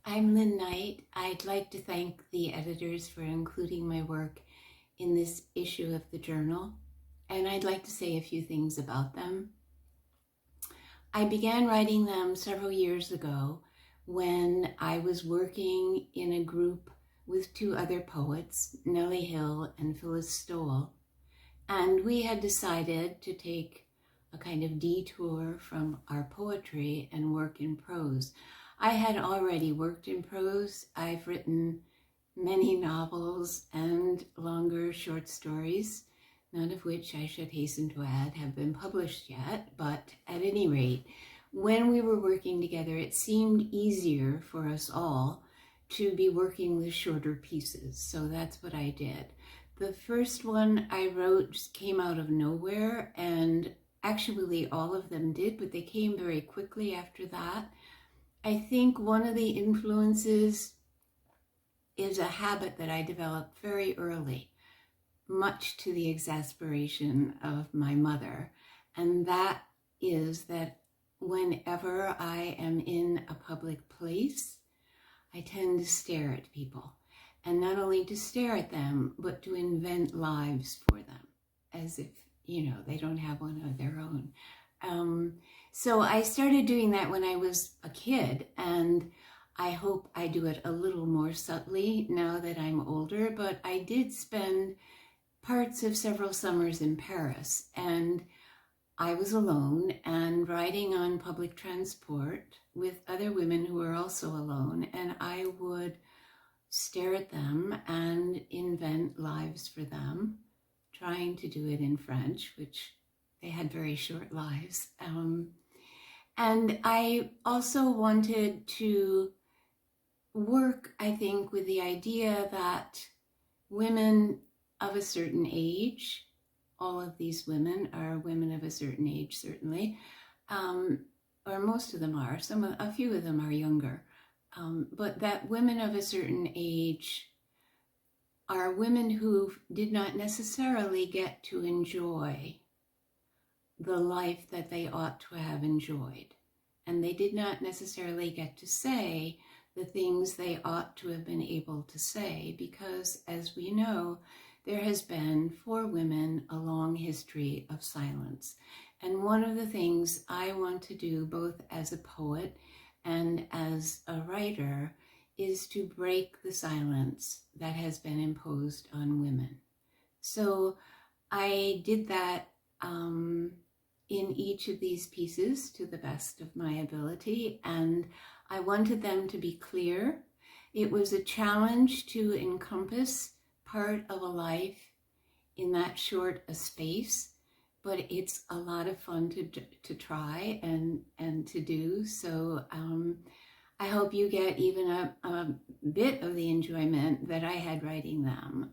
I'm Lynne Knight. I'd like to thank the editors for including my work in this issue of the journal, and I'd like to say a few things about them. I began writing them several years ago when I was working in a group with two other poets, Nellie Hill and Phyllis Stoll, and we had decided to take a kind of detour from our poetry and work in prose. I had already worked in prose. I've written many novels and longer short stories, none of which, I should hasten to add, have been published yet. But at any rate, when we were working together, it seemed easier for us all to be working with shorter pieces. So that's what I did. The first one I wrote came out of nowhere, and actually all of them did, but they came very quickly after that. I think one of the influences is a habit that I developed very early, much to the exasperation of my mother, and that is that whenever I am in a public place, I tend to stare at people, and not only to stare at them, but to invent lives for them, as if, they don't have one of their own. So I started doing that when I was a kid, and I hope I do it a little more subtly now that I'm older, but I did spend parts of several summers in Paris, and I was alone and riding on public transport with other women who were also alone, and I would stare at them and invent lives for them, trying to do it in French, which they had very short lives. And I also wanted to work, I think, with the idea that women of a certain age, all of these women are women of a certain age, certainly, or most of them are, a few of them are younger, but that women of a certain age are women who did not necessarily get to enjoy the life that they ought to have enjoyed. And they did not necessarily get to say the things they ought to have been able to say, because, as we know, there has been for women a long history of silence. And one of the things I want to do, both as a poet and as a writer, is to break the silence that has been imposed on women. So I did that in each of these pieces to the best of my ability, and I wanted them to be clear. It was a challenge to encompass part of a life in that short a space, but it's a lot of fun to try and to do. So I hope you get even a bit of the enjoyment that I had writing them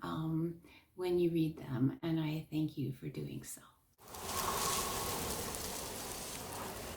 when you read them, and I thank you for doing so.